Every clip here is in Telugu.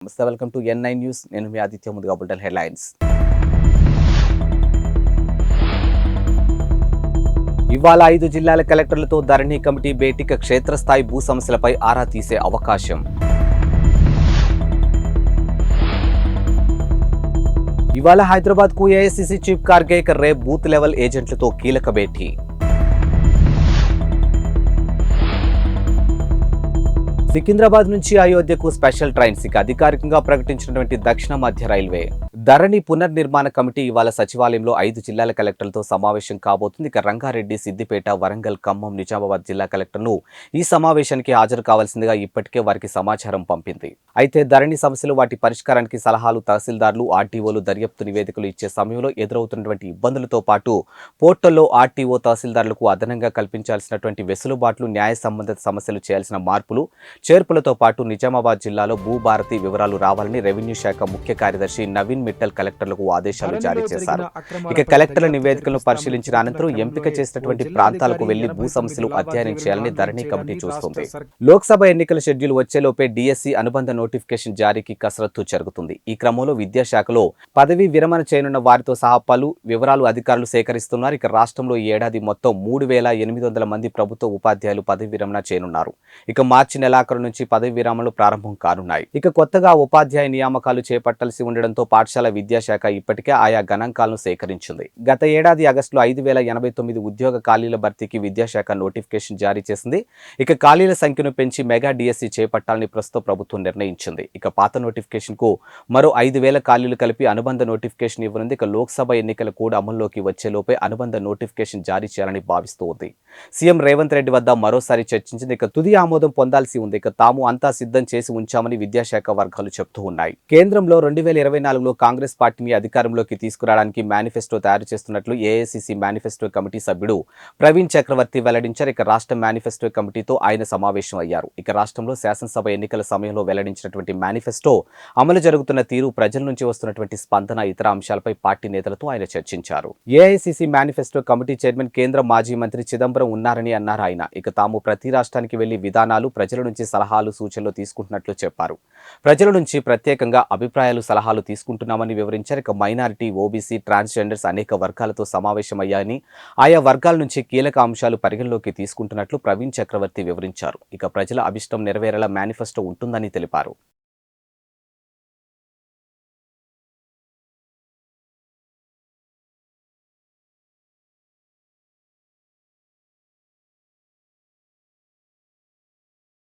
నమస్తే, వెల్కమ్ టు N9 న్యూస్. నేను మీ ఆదిత్య. ముందుగా బులెటిన్ హెడ్లైన్స్. ఇవాళ 5 జిల్లాల కలెక్టర్లతో ధరణి కమిటీ భేటీకి క్షేత్రస్థాయి భూ సమస్యలపై ఆరా తీసే అవకాశం. ఇవాళ హైదరాబాద్ కు ఏఐసిసి చీఫ్ ఖార్గే రేపు బూత్ లెవెల్ ఏజెంట్లతో కీలక భేటీ. సికింద్రాబాద్ నుంచి అయోధ్యకు స్పెషల్ ట్రైన్స్ అధికారికంగా ప్రకటించినటువంటి దక్షిణ మధ్య రైల్వే ధరణి పునర్నిర్మాణ కమిటీ ఇవాళ సచివాలయంలో 5 జిల్లాల కలెక్టర్లతో సమావేశం కాబోతుంది. ఇక రంగారెడ్డి, సిద్దిపేట, వరంగల్, ఖమ్మం, నిజామాబాద్ జిల్లా కలెక్టర్ను ఈ సమావేశానికి హాజరు కావాల్సిందిగా ఇప్పటికే వారికి సమాచారం పంపింది. అయితే ధరణి సమస్యలు, వాటి పరిష్కారానికి సలహాలు తహసీల్దార్లు, ఆర్టీఓలు దర్యాప్తు నివేదికలు ఇచ్చే సమయంలో ఎదురవుతున్నటువంటి ఇబ్బందులతో పాటు పోర్టల్లో ఆర్టీఓ, తహసీల్దార్లకు అదనంగా కల్పించాల్సినటువంటి వెసులుబాట్లు, న్యాయ సంబంధిత సమస్యలు చేయాల్సిన మార్పులు చేర్పులతో పాటు నిజామాబాద్ జిల్లాలో భూభారతి వివరాలు రావాలని రెవెన్యూ శాఖ ముఖ్య కార్యదర్శి నవీన్ మిట్టల్ కలెక్టర్లకు ఆదేశాలు జారీ చేశారు. ఇక కలెక్టర్ల నివేదికలను పరిశీలించిన అనంతరం ఎంపిక చేసినటువంటి ప్రాంతాలకు వెళ్లి భూ సమస్యలు అధ్యయనం చేయాలని ధరణి కమిటీ చూస్తుంది. లోక్సభ ఎన్నికల షెడ్యూల్ వచ్చేలోపే డిఎస్సి అనుబంధ నోటిఫికేషన్ జారీకి కసరత్తు జరుగుతుంది. ఈ క్రమంలో విద్యాశాఖలో పదవీ విరమణ చేయనున్న వారితో సహా పలు వివరాలు అధికారులు సేకరిస్తున్నారు. ఇక రాష్ట్రంలో ఈ ఏడాది మొత్తం 3,800 మంది ప్రభుత్వ ఉపాధ్యాయులు పదవీ విరమణ చేయనున్నారు. ఇక మార్చి నెలాఖరు నుంచి పదవి విరామలు ప్రారంభం కానున్నాయి. ఇక కొత్తగా ఉపాధ్యాయ నియామకాలు చేపట్టాల్సి ఉండడంతో పాఠశాల విద్యాశాఖ ఇప్పటికే ఆయా గణాంకాలను సేకరించింది. గత ఏడాది ఆగస్టులో 5,089 ఉద్యోగ ఖాళీల భర్తీకి విద్యాశాఖ నోటిఫికేషన్ జారీ చేసింది. ఇక ఖాళీల సంఖ్యను పెంచి మెగా డిఎస్సి చేపట్టాలని ప్రస్తుత ప్రభుత్వం నిర్ణయించింది. ఇక పాత నోటిఫికేషన్ కు మరో 5,000 ఖాళీలు కలిపి అనుబంధ నోటిఫికేషన్ ఇవ్వనుంది. ఇక లోక్సభ ఎన్నికలు కూడా అమల్లోకి వచ్చేలోపే అనుబంధ నోటిఫికేషన్ జారీ చేయాలని భావిస్తూ ఉంది. సీఎం రేవంత్ రెడ్డి వద్ద మరోసారి చర్చించింది. ఇక తుది ఆమోదం పొందాల్సి ఉంది. ఇక తాము అంతా సిద్ధం చేసి ఉంచామని విద్యాశాఖ వర్గాలు చెబుతూ ఉన్నాయి. కేంద్రంలో 2024లో కాంగ్రెస్ పార్టీని అధికారంలోకి తీసుకురావడానికి మేనిఫెస్టో తయారు చేస్తున్నట్లు ఏఐసిసి మేనిఫెస్టో కమిటీ సభ్యుడు ప్రవీణ్ చక్రవర్తి వెల్లడించారు. ఇక రాష్ట్ర మేనిఫెస్టో కమిటీతో ఆయన సమావేశం అయ్యారు. ఇక రాష్ట్రంలో శాసనసభ ఎన్నికల సమయంలో వెల్లడించినటువంటి మేనిఫెస్టో అమలు జరుగుతున్న తీరు, ప్రజల నుంచి వస్తున్నటువంటి స్పందన, ఇతర అంశాలపై పార్టీ నేతలతో ఆయన చర్చించారు. ఏఐసిసి మేనిఫెస్టో కమిటీ చైర్మన్ కేంద్ర మాజీ మంత్రి చిదంబరం ఉన్నారని అన్నారు ఆయన. ఇక తాము ప్రతి రాష్ట్రానికి వెళ్లి విధానాలు, ప్రజల నుంచి సలహాలు, సూచనలు తీసుకుంటున్నట్లు చెప్పారు. ప్రజల నుంచి ప్రత్యేకంగా అభిప్రాయాలు, సలహాలు తీసుకుంటున్నామని వివరించారు. ఇక మైనారిటీ, ఓబీసీ, ట్రాన్స్జెండర్స్ అనేక వర్గాలతో సమావేశమయ్యాయని, ఆయా వర్గాల నుంచి కీలక అంశాలు పరిగణలోకి తీసుకుంటున్నట్లు ప్రవీణ్ చక్రవర్తి వివరించారు. ఇక ప్రజల అభిష్టం నెరవేరేలా మేనిఫెస్టో ఉంటుందని తెలిపారు.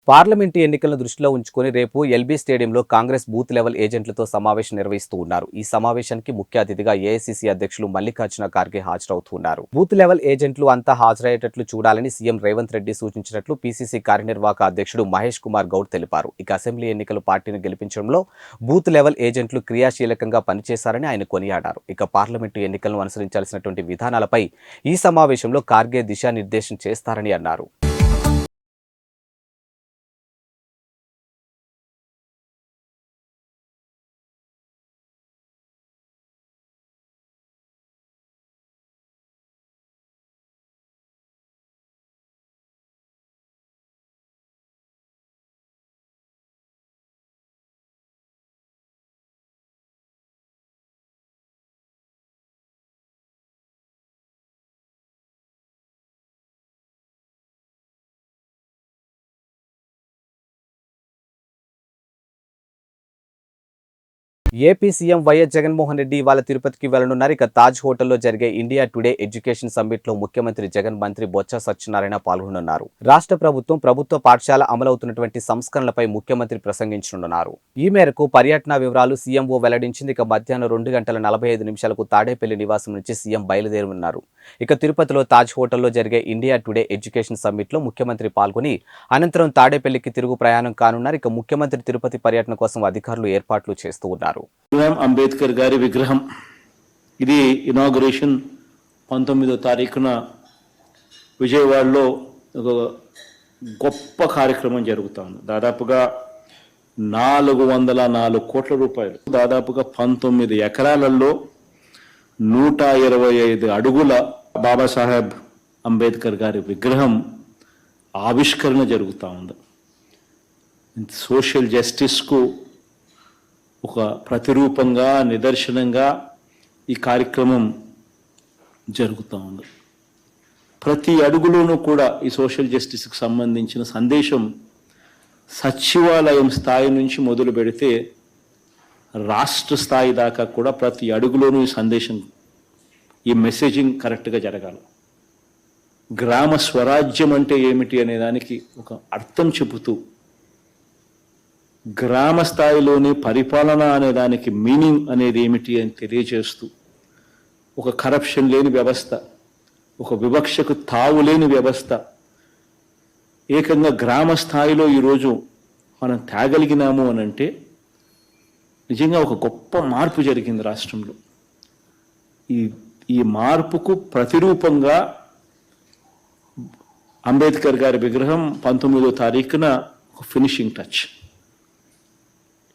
పార్లమెంటు ఎన్నికలను దృష్టిలో ఉంచుకుని రేపు ఎల్బీ స్టేడియంలో కాంగ్రెస్ బూత్ లెవెల్ ఏజెంట్లతో సమావేశం నిర్వహిస్తూ ఉన్నారు. ఈ సమావేశానికి ముఖ్య అతిథిగా ఏఐసిసి అధ్యక్షులు మల్లికార్జున ఖార్గే హాజరవుతున్నారు. బూత్ లెవెల్ ఏజెంట్లు అంతా హాజరయ్యేటట్లు చూడాలని సీఎం రేవంత్ రెడ్డి సూచించినట్లు పీసీసీ కార్యనిర్వాహక అధ్యక్షుడు మహేష్ కుమార్ గౌడ్ తెలిపారు. ఇక అసెంబ్లీ ఎన్నికల పార్టీని గెలిపించడంలో బూత్ లెవెల్ ఏజెంట్లు క్రియాశీలకంగా పనిచేశారని ఆయన కొనియాడారు. ఇక పార్లమెంటు ఎన్నికలను అనుసరించాల్సినటువంటి విధానాలపై ఈ సమావేశంలో ఖార్గే దిశానిర్దేశం చేస్తారని అన్నారు. AP CM YS Jaganmohan Reddy ఇవాళ తిరుపతికి వెళ్లనున్నారు. ఇక తాజ్ హోటల్లో జరిగే ఇండియా టుడే ఎడ్యుకేషన్ సమ్మిట్ లో ముఖ్యమంత్రి జగన్, మంత్రి బొత్స సత్యనారాయణ పాల్గొనున్నారు. రాష్ట్ర ప్రభుత్వ పాఠశాల అమలవుతున్నటువంటి సంస్కరణలపై ముఖ్యమంత్రి ప్రసంగించనున్నారు. ఈ మేరకు పర్యటన వివరాలు సీఎంఓ వెల్లడించింది. ఇక మధ్యాహ్నం 2:45 తాడేపల్లి నివాసం నుంచి సీఎం బయలుదేరనున్నారు. ఇక తిరుపతిలో తాజ్ హోటల్లో జరిగే ఇండియా టుడే ఎడ్యుకేషన్ సమ్మిట్ లో ముఖ్యమంత్రి పాల్గొని అనంతరం తాడేపల్లికి తిరుగు ప్రయాణం కానున్నారు. ఇక ముఖ్యమంత్రి తిరుపతి పర్యటన కోసం అధికారులు ఏర్పాట్లు చేస్తూ ఉన్నారు. అంబేద్కర్ గారి విగ్రహం ఇది ఇనాగరేషన్ 19వ తారీఖున విజయవాడలో ఒక గొప్ప కార్యక్రమం జరుగుతుంది. దాదాపుగా 404 కోట్ల రూపాయలు, దాదాపుగా 19 ఎకరాలలో 125 అడుగుల బాబాసాహెబ్ అంబేద్కర్ గారి విగ్రహం ఆవిష్కరణ జరుగుతూ ఉంది. సోషల్ జస్టిస్కు ఒక ప్రతిరూపంగా నిదర్శనంగా ఈ కార్యక్రమం జరుగుతూ ఉంది. ప్రతి అడుగులోనూ కూడా ఈ సోషల్ జస్టిస్కి సంబంధించిన సందేశం సచివాలయం స్థాయి నుంచి మొదలు పెడితే రాష్ట్ర స్థాయి దాకా కూడా ప్రతి అడుగులోనూ ఈ సందేశం, ఈ మెసేజింగ్ కరెక్ట్గా జరగాలి. గ్రామ స్వరాజ్యం అంటే ఏమిటి అనే దానికి ఒక అర్థం చెబుతూ, గ్రామ స్థాయిలోని పరిపాలన అనే దానికి మీనింగ్ అనేది ఏమిటి అని తెలియజేస్తూ, ఒక కరప్షన్ లేని వ్యవస్థ, ఒక వివక్షకు తావు లేని వ్యవస్థ ఏకంగా గ్రామ స్థాయిలో ఈరోజు మనం తేగలిగినాము అని అంటే నిజంగా ఒక గొప్ప మార్పు జరిగింది రాష్ట్రంలో. ఈ మార్పుకు ప్రతిరూపంగా అంబేద్కర్ గారి విగ్రహం 19వ తారీఖున ఒక ఫినిషింగ్ టచ్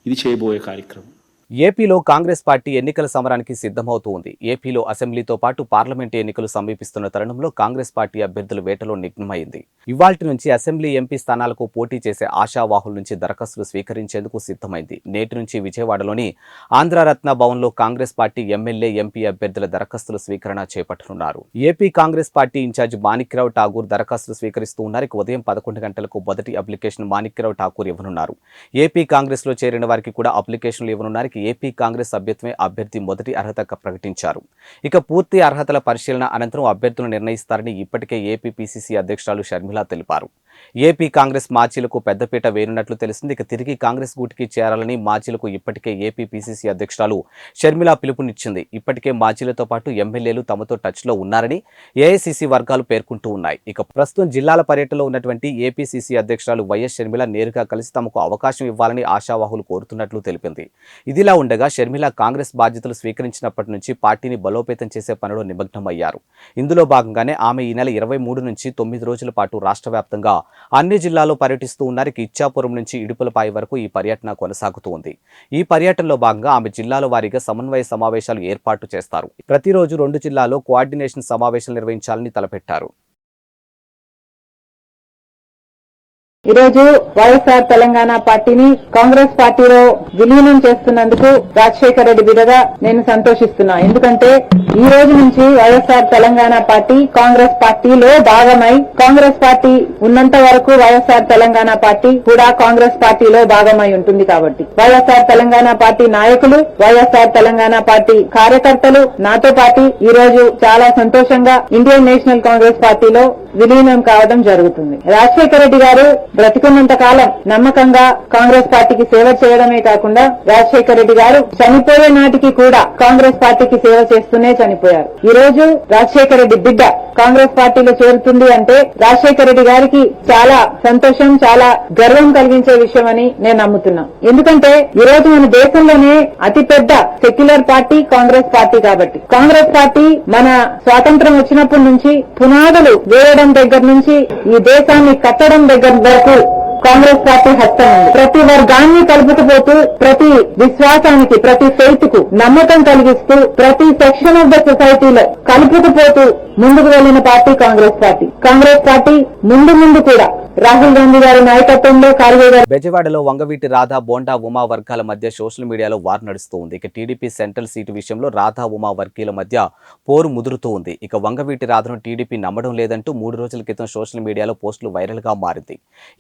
ఇది చేయబోయే కార్యక్రమం. ఏపీలో కాంగ్రెస్ పార్టీ ఎన్నికల సమరానికి సిద్ధమవుతూ ఉంది. ఏపీలో అసెంబ్లీతో పాటు పార్లమెంటు ఎన్నికలు సమీపిస్తున్న తరుణంలో కాంగ్రెస్ పార్టీ అభ్యర్థుల వేటలో నిగ్నమైంది. ఇవాల్టి నుంచి అసెంబ్లీ ఎంపీ స్థానాలకు పోటీ చేసే ఆశావాహుల నుంచి దరఖాస్తులు స్వీకరించేందుకు సిద్ధమైంది. నేటి నుంచి విజయవాడలోని ఆంధ్రరత్న భవన్లో కాంగ్రెస్ పార్టీ ఎమ్మెల్యే, ఎంపీ అభ్యర్థుల దరఖాస్తుల స్వీకరణ చేపట్టనున్నారు. AP Congress party incharge Manikyarao Tagore దరఖాస్తులు స్వీకరిస్తూ ఉన్నారు. ఉదయం 11 గంటలకు మొదటి అప్లికేషన్ మాణిక్యరావు ఠాకూర్ ఇవ్వనున్నారు. ఏపీ కాంగ్రెస్ లో చేరిన వారికి కూడా అప్లికేషన్లు ఇవ్వనున్నారు. ఏపీ కాంగ్రెస్ సభ్యత్వమే అభ్యర్థి మొదటి అర్హత ప్రకటించారు. ఇక పూర్తి అర్హతల పరిశీలన అనంతరం అభ్యర్థులను నిర్ణయిస్తారని ఇప్పటికే ఏపీ పిసిసి అధ్యక్షురాలు షర్మిల తెలిపారు. ఏపీ కాంగ్రెస్ మాజీలకు పెద్దపీట వేనున్నట్లు తెలిసింది. ఇక తిరిగి కాంగ్రెస్ గూటికి చేరాలని మాజీలకు ఇప్పటికే ఏపీ పిసిసి అధ్యక్షురాలు షర్మిల పిలుపునిచ్చింది. ఇప్పటికే మాజీలతో పాటు ఎమ్మెల్యేలు తమతో టచ్ లో ఉన్నారని ఏఐసిసి వర్గాలు పేర్కొంటూ ఉన్నాయి. ఇక ప్రస్తుతం జిల్లాల పర్యటనలో ఉన్నటువంటి ఏపీసీసీ అధ్యక్షురాలు వైఎస్ షర్మిల నేరుగా కలిసి తమకు అవకాశం ఇవ్వాలని ఆశావాహులు కోరుతున్నట్లు తెలిపింది. ఇదిలా ఉండగా షర్మిల కాంగ్రెస్ బాధ్యతలు స్వీకరించినప్పటి నుంచి పార్టీని బలోపేతం చేసే పనిలో నిమగ్నమయ్యారు. ఇందులో భాగంగానే ఆమె ఈ నెల 23 నుంచి 9 రోజుల పాటు రాష్ట్ర వ్యాప్తంగా అన్ని జిల్లాల్లో పర్యటిస్తూ ఉన్నారు. ఇచ్చాపురం నుంచి ఇడుపులపాయి వరకు ఈ పర్యటన కొనసాగుతూ ఉంది. ఈ పర్యటనలో భాగంగా ఆమె జిల్లాల వారీగా సమన్వయ సమావేశాలు ఏర్పాటు చేస్తారు. ప్రతిరోజు 2 జిల్లాల్లో కోఆర్డినేషన్ సమావేశాలు నిర్వహించాలని తలపెట్టారు. ఈరోజు వైఎస్ఆర్ తెలంగాణ పార్టీని కాంగ్రెస్ పార్టీలో విలీనం చేస్తున్నందుకు రాజశేఖర రెడ్డి బిడ్డగా నేను సంతోషిస్తున్నా. ఎందుకంటే ఈ రోజు నుంచి వైఎస్ఆర్ తెలంగాణ పార్టీ కాంగ్రెస్ పార్టీలో భాగమై, కాంగ్రెస్ పార్టీ ఉన్నంత వరకు వైఎస్ఆర్ తెలంగాణ పార్టీ కూడా కాంగ్రెస్ పార్టీలో భాగమై ఉంటుంది. కాబట్టి వైఎస్ఆర్ తెలంగాణ పార్టీ నాయకులు, వైఎస్ఆర్ తెలంగాణ పార్టీ కార్యకర్తలు నాతో పాటు ఈ రోజు చాలా సంతోషంగా ఇండియన్ నేషనల్ కాంగ్రెస్ పార్టీలో విలీనం కావడం జరుగుతుంది. రాజశేఖర రెడ్డి గారు బ్రతికున్నంత కాలం నమ్మకంగా కాంగ్రెస్ పార్టీకి సేవ చేయడమే కాకుండా రాజశేఖర రెడ్డి గారు చనిపోయే నాటికి కూడా కాంగ్రెస్ పార్టీకి సేవ చేస్తూనే చనిపోయారు. ఈ రోజు రాజశేఖర రెడ్డి బిడ్డ కాంగ్రెస్ పార్టీలో చేరుతుంది అంటే రాజశేఖర రెడ్డి గారికి చాలా సంతోషం, చాలా గర్వం కలిగించే విషయం అని నేను నమ్ముతున్నా. ఎందుకంటే ఈ రోజు మన దేశంలోనే అతిపెద్ద సెక్యులర్ పార్టీ కాంగ్రెస్ పార్టీ. కాబట్టి కాంగ్రెస్ పార్టీ మన స్వాతంత్రం వచ్చినప్పటి నుంచి పునాదులు వేయడం దగ్గర నుంచి ఈ దేశాన్ని కట్టడం దగ్గర వరకు కాంగ్రెస్ పార్టీ హస్తం ఉంది. ప్రతి వర్గాన్ని కలుపుకుపోతూ, ప్రతి విశ్వాసానికి, ప్రతి ఫెయిత్ కు నమ్మకం కలిగిస్తూ, ప్రతి సెక్షన్ ఆఫ్ ద సొసైటీలో కలుపుకుపోతూ ముందుకు వెళ్లిన party Congress party. Congress party ముందు కూడా రాహుల్ గాంధీ గారి నాయకత్వంలో బెజవాడలో వంగవీటి రాధా, బోండా ఉమా వర్గాల మధ్య సోషల్ మీడియాలో వార్ నడుస్తూ ఉంది. ఇక టీడీపీ సెంట్రల్ సీటు విషయంలో రాధా, ఉమా వర్గీయుల మధ్య పోరు ముదురుతూ ఉంది. ఇక వంగవీటి రాధను టీడీపీ నమ్మడం లేదంటూ 3 రోజుల క్రితం సోషల్ మీడియాలో పోస్టులు వైరల్ గా మారింది.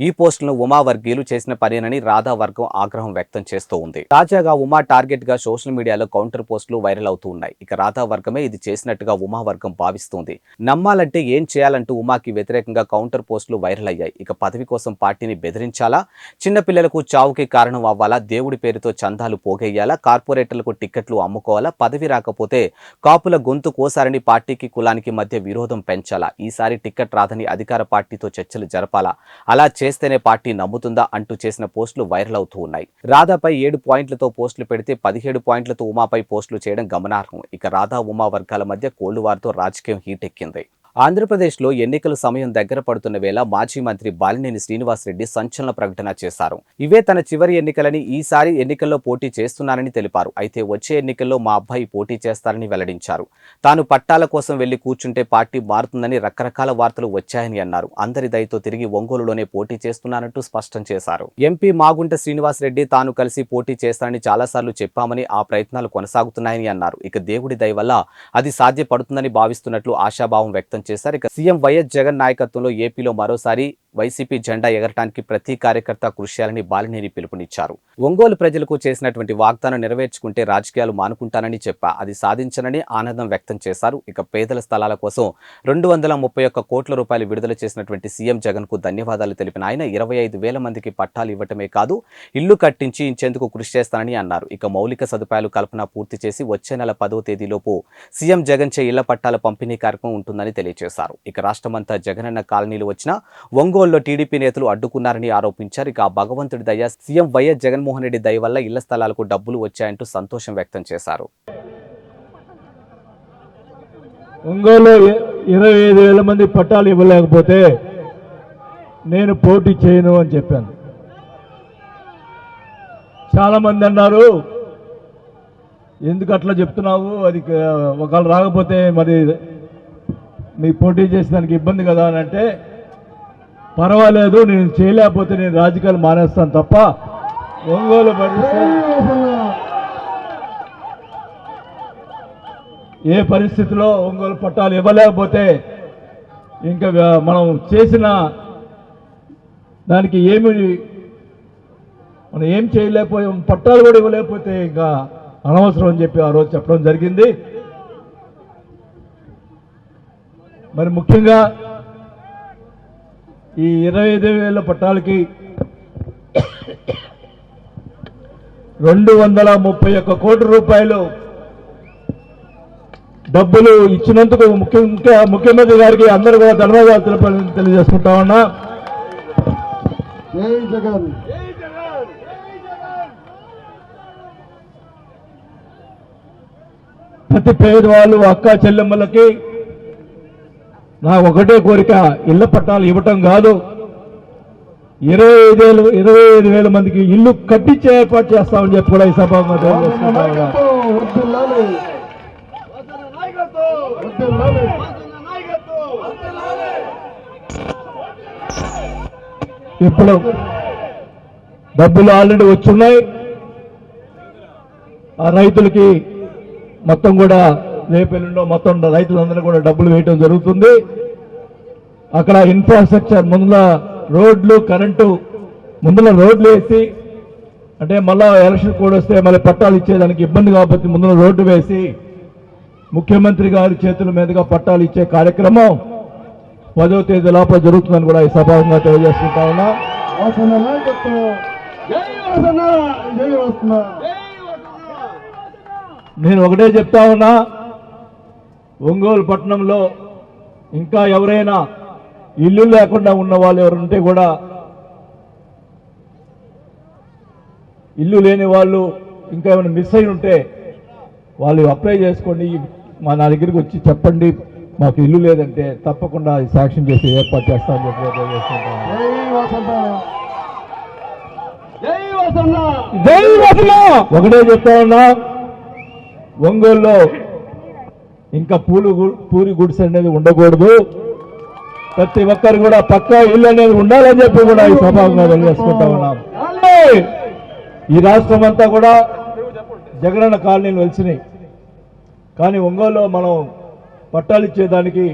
ఈ పోస్టులను ఉమా వర్గీయులు చేసిన పనేనని రాధా వర్గం ఆగ్రహం వ్యక్తం చేస్తూ ఉంది. తాజాగా ఉమా టార్గెట్ గా సోషల్ మీడియాలో కౌంటర్ పోస్టులు వైరల్ అవుతూ ఉన్నాయి. ఇక రాధా వర్గమే ఇది చేసినట్టుగా ఉమా వర్గం భావిస్తోంది. నమ్మాలంటే ఏం చేయాలంటూ ఉమాకి వ్యతిరేకంగా కౌంటర్ పోస్టులు వైరల్ అయ్యాయి. ఇక పదవి కోసం పార్టీని బెదిరించాలా, చిన్నపిల్లలకు చావుకి కారణం అవ్వాలా, దేవుడి పేరుతో చందాలు పోగేయాలా, కార్పొరేటర్లకు టిక్కెట్లు అమ్ముకోవాలా, పదవి రాకపోతే కాపుల గొంతు కోసారని పార్టీకి కులానికి మధ్య విరోధం పెంచాలా, ఈసారి టిక్కెట్ రాదని అధికార పార్టీతో చర్చలు జరపాలా, అలా చేస్తేనే పార్టీ నమ్ముతుందా అంటూ చేసిన పోస్టులు వైరల్ అవుతూ ఉన్నాయి. రాధాపై 7 పాయింట్లతో పోస్టులు పెడితే 17 పాయింట్లతో ఉమాపై పోస్టులు చేయడం గమనార్హం. ఇక రాధా, ఉమా వర్గాల మధ్య కోల్డ్ వార్తో రాజకీయం హీట్ ఎక్కింది. ఆంధ్రప్రదేశ్లో ఎన్నికల సమయం దగ్గర పడుతున్న వేళ మాజీ మంత్రి బాలినేని శ్రీనివాసరెడ్డి సంచలన ప్రకటన చేశారు. ఇవే తన చివరి ఎన్నికలని, ఈసారి ఎన్నికల్లో పోటీ చేస్తున్నానని తెలిపారు. అయితే వచ్చే ఎన్నికల్లో మా అబ్బాయి పోటీ చేస్తారని వెల్లడించారు. తాను పట్టాల కోసం వెళ్లి కూర్చుంటే పార్టీ మారుతుందని రకరకాల వార్తలు వచ్చాయని అన్నారు. అందరి దయతో తిరిగి ఒంగోలులోనే పోటీ చేస్తున్నానంటూ స్పష్టం చేశారు. ఎంపీ మాగుంట శ్రీనివాసరెడ్డి తాను కలిసి పోటీ చేస్తానని చాలాసార్లు చెప్పామని, ఆ ప్రయత్నాలు కొనసాగుతున్నాయని అన్నారు. ఇక దేవుడి దయ వల్ల అది సాధ్యపడుతుందని భావిస్తున్నట్లు ఆశాభావం వ్యక్తం చేశారు. ఇక సీఎం వైఎస్ జగన్ నాయకత్వంలో ఏపీలో మరోసారి వైసీపీ జెండా ఎగరటానికి ప్రతి కార్యకర్త కృషి చేయాలని బాలినేని పిలుపునిచ్చారు. ఒంగోలు ప్రజలకు చేసినటువంటి వాగ్దానం నెరవేర్చుకుంటే రాజకీయాలు మానుకుంటానని చెప్పా, అది సాధించనని ఆనందం వ్యక్తం చేశారు. ఇక పేదల స్థలాల కోసం 231 కోట్ల రూపాయలు విడుదల చేసినటువంటి సీఎం జగన్ కు ధన్యవాదాలు తెలిపిన ఆయన 25,000 మందికి పట్టాలు ఇవ్వటమే కాదు, ఇల్లు కట్టించి ఇచ్చేందుకు కృషి చేస్తానని అన్నారు. ఇక మౌలిక సదుపాయాలు కల్పన పూర్తి చేసి వచ్చే నెల 10వ తేదీలోపు సీఎం జగన్ చే ఇళ్ల పట్టాల పంపిణీ కార్యక్రమం ఉంటుందని తెలియజేశారు. ఇక రాష్ట్రమంతా జగనన్న కాలనీలు వచ్చిన ఒంగోలులో టీడీపీ నేతలు అడ్డుకున్నారని ఆరోపించారు. ఇక భగవంతుడి దయ, సీఎం వైఎస్ జగన్మోహన్ రెడ్డి దయ వల్ల ఇళ్ల స్థలాలకు డబ్బులు వచ్చాయంటూ సంతోషం వ్యక్తం చేశారు. ఒంగోలులో 25,000 మంది పట్టాలు ఇవ్వలేకపోతే నేను పోటీ చేయను అని చెప్పాను. చాలా మంది అన్నారు, ఎందుకు అట్లా చెప్తున్నావు, అది ఒకవేళ రాకపోతే మరి మీ పోటీ చేసేదానికి ఇబ్బంది కదా అని అంటే, పర్వాలేదు, నేను చేయలేకపోతే నేను రాజకీయాలు మానేస్తాను తప్ప ఒంగోలు ఏ పరిస్థితిలో ఒంగోలు పట్టాలు ఇవ్వలేకపోతే ఇంకా మనం చేసిన దానికి మనం ఏం చేయలేకపోయాం, పట్టాలు కూడా ఇవ్వలేకపోతే ఇంకా అనవసరం అని చెప్పి ఆ రోజు చెప్పడం జరిగింది. మరి ముఖ్యంగా ఈ 25,000 పట్టాలకి 231 కోట్ల రూపాయలు డబ్బులు ఇచ్చినందుకు ముఖ్యమంత్రి గారికి అందరూ కూడా ధన్యవాదాలు తెలియజేసుకుంటా ఉన్నా. ప్రతి పేదవాళ్ళు, అక్క చెల్లెమ్మలకి నా ఒకటే కోరిక, ఇళ్ల పట్టాలు ఇవ్వటం కాదు, 25,000 మందికి ఇల్లు కట్టించే ఏర్పాటు చేస్తామని చెప్పి కూడా ఈ సభలో ఇప్పుడు డబ్బులు ఆల్రెడీ వచ్చున్నాయి. ఆ రైతులకి మొత్తం కూడా రేపెల్లుండో మొత్తం రైతులందరూ కూడా డబ్బులు వేయటం జరుగుతుంది. అక్కడ ఇన్ఫ్రాస్ట్రక్చర్ ముందుల రోడ్లు, కరెంటు ముందుల రోడ్లు వేసి, అంటే మళ్ళా ఎలక్షన్ కోడ్ వస్తే మళ్ళీ పట్టాలు ఇచ్చేదానికి ఇబ్బంది కాబట్టి ముందుల రోడ్డు వేసి ముఖ్యమంత్రి గారి చేతుల మీదుగా పట్టాలు ఇచ్చే కార్యక్రమం 10వ తేదీ లోపల జరుగుతుందని కూడా ఈ సభాముగా తెలియజేసుకుంటా ఉన్నా. నేను ఒకటే చెప్తా ఉన్నా, ఒంగోలు పట్టణంలో ఇంకా ఎవరైనా ఇల్లు లేకుండా ఉన్న వాళ్ళు ఎవరుంటే కూడా, ఇల్లు లేని వాళ్ళు ఇంకా ఏమైనా మిస్ అయి ఉంటే వాళ్ళు అప్లై చేసుకోండి, మా నా దగ్గరికి వచ్చి చెప్పండి, మాకు ఇల్లు లేదంటే తప్పకుండా శాంక్షన్ చేసి ఏర్పాటు చేస్తామని చెప్పి ఒకటే చెప్తా ఉన్నా, ఒంగోలులో ఇంకా పూరి గుడిసె అనేది ఉండకూడదు, ప్రతి ఒక్కరు కూడా పక్కా ఇల్లు అనేది ఉండాలని చెప్పి కూడా ఈ సభగా తెలియజేసుకుంటా ఉన్నాం. ఈ రాష్ట్రం అంతా కూడా జగనన్న కాలనీలు వెలిసినాయి, కానీ ఒంగోలులో మనం పట్టాలు ఇచ్చేదానికి,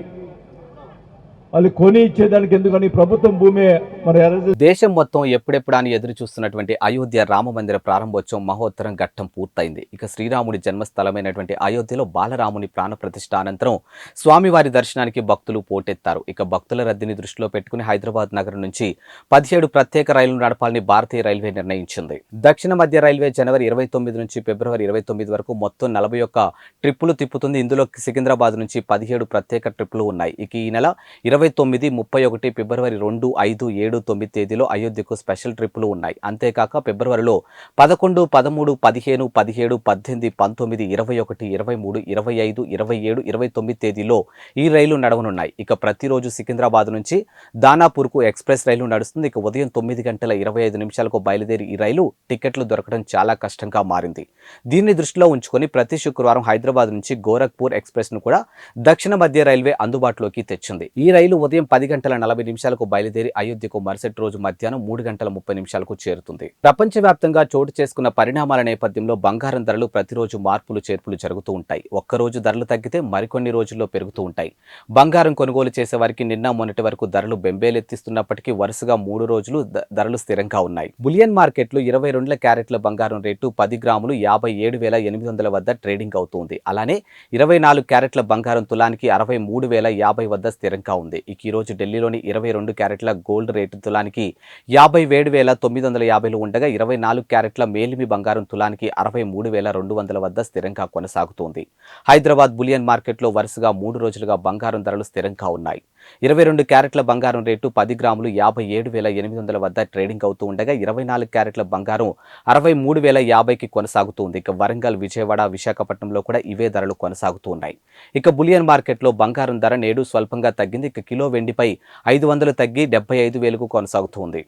వాళ్ళు కొని ఇచ్చేదానికి ఎందుకని ప్రభుత్వం భూమి మరి దేశం మొత్తం ఎప్పుడెప్పుడని ఎదురు చూస్తున్నటువంటి అయోధ్య రామ మందిర ప్రారంభోత్సవం మహోత్తరం ఘట్టం పూర్తయింది. ఇక శ్రీరాముడి జన్మస్థలమైనటువంటి అయోధ్యలో బాలరాముని ప్రాణ ప్రతిష్ఠ అనంతరం స్వామివారి దర్శనానికి భక్తులు పోటెత్తారు. ఇక భక్తుల రద్దీని దృష్టిలో పెట్టుకుని హైదరాబాద్ నగరం నుంచి 17 ప్రత్యేక రైళ్లు నడపాలని భారతీయ రైల్వే నిర్ణయించింది. దక్షిణ మధ్య రైల్వే జనవరి 29 నుంచి ఫిబ్రవరి 29 వరకు మొత్తం 41 ట్రిప్పులు తిప్పుతుంది. ఇందులో సికింద్రాబాద్ నుంచి 17 ప్రత్యేక ట్రిప్పులు ఉన్నాయి. ఇక ఈ నెల 29, 31, ఫిబ్రవరి 2, 5, 7, 7, 9 తేదీలో అయోధ్యకు స్పెషల్ ట్రిప్పులు ఉన్నాయి. అంతేకాక ఫిబ్రవరిలో 11, 13, 15, 17, 18, 19, 21, 23, 25, 27, 29 తేదీలో ఈ రైలు నడవనున్నాయి. ఇక ప్రతిరోజు సికింద్రాబాద్ నుంచి దానాపూర్కు ఎక్స్ప్రెస్ రైలు నడుస్తుంది. ఇక ఉదయం 9:25 బయలుదేరి ఈ రైలు టికెట్లు దొరకడం చాలా కష్టంగా మారింది. దీన్ని దృష్టిలో ఉంచుకొని ప్రతి శుక్రవారం హైదరాబాద్ నుంచి గోరఖ్పూర్ ఎక్స్ప్రెస్ ను కూడా దక్షిణ మధ్య రైల్వే అందుబాటులోకి తెచ్చింది. ఈ రైలు ఉదయం 10:40 బయలుదేరి అయోధ్యకు మరుసటి రోజు మధ్యాహ్నం 3:30 చేరుతుంది. ప్రపంచవ్యాప్తంగా చోటు చేసుకున్న పరిణామాల నేపథ్యంలో బంగారం ధరలు ప్రతిరోజు మార్పులు చేర్పులు జరుగుతూ ఉంటాయి. ఒక్కరోజు ధరలు తగ్గితే మరికొన్ని రోజుల్లో పెరుగుతూ ఉంటాయి. బంగారం కొనుగోలు చేసే వారికి నిన్న మొన్నటి వరకు ధరలు బెంబేలెత్తిస్తున్నప్పటికీ వరుసగా 3 రోజులు ధరలు స్థిరంగా ఉన్నాయి. బులియన్ మార్కెట్లో 22 క్యారెట్ల బంగారం రేటు 10 గ్రాములు 57,800 వద్ద ట్రేడింగ్ అవుతుంది. అలానే 24 క్యారెట్ల బంగారం తులానికి 63,050 వద్ద స్థిరంగా ఉంది. ఇక ఈ రోజు ఢిల్లీలోని 22 క్యారెట్ల గోల్డ్ రేటు తులానికి 57,950 ఉండగా 24 క్యారెట్ల మేలిమి బంగారం తులానికి 63,200 వద్ద స్థిరంగా కొనసాగుతోంది. హైదరాబాద్ బులియన్ మార్కెట్లో వరుసగా 3 రోజులుగా బంగారం ధరలు స్థిరంగా ఉన్నాయి. 22 క్యారెట్ల బంగారం రేటు 10 గ్రాములు 57,800 వద్ద ట్రేడింగ్ అవుతూ ఉండగా 24 క్యారెట్ల బంగారం 63,050కి కొనసాగుతుంది. ఇక వరంగల్, విజయవాడ, విశాఖపట్నంలో కూడా ఇవే ధరలు కొనసాగుతూ ఉన్నాయి. ఇక బులియన్ మార్కెట్లో బంగారం ధర నేడు స్వల్పంగా తగ్గింది. ఇక కిలో వెండిపై 500 తగ్గి 75,000కు కొనసాగుతుంది.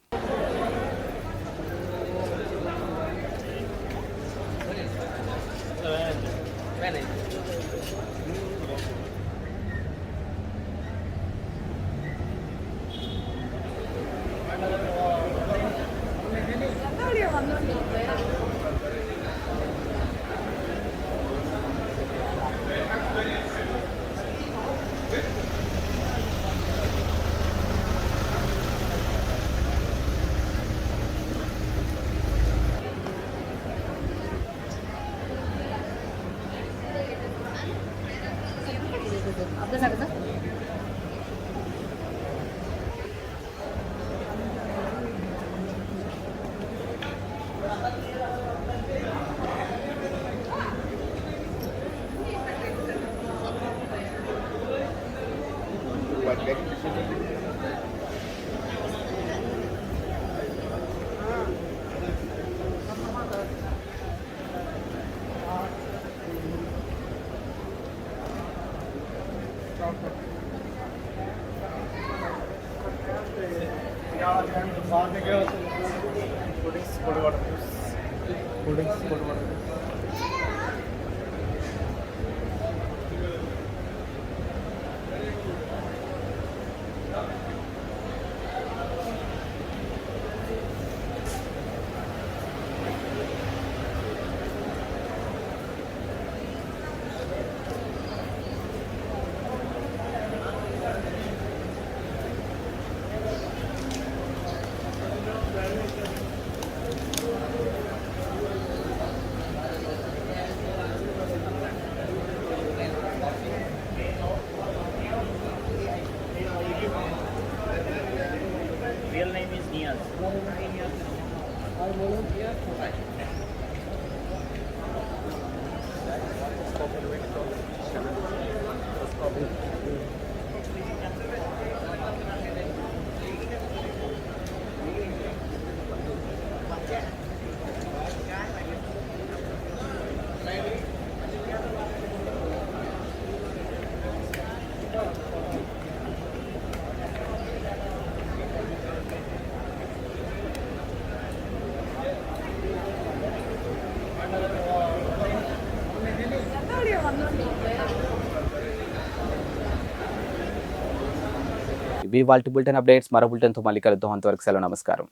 Real name is Niaz. ఇవి వాల్టి బులెటిన్ అప్డేట్స్. మరో బులెటిన్తో మళ్ళీ కలుద్దాం. అంతవరకు సెలవు, నమస్కారం.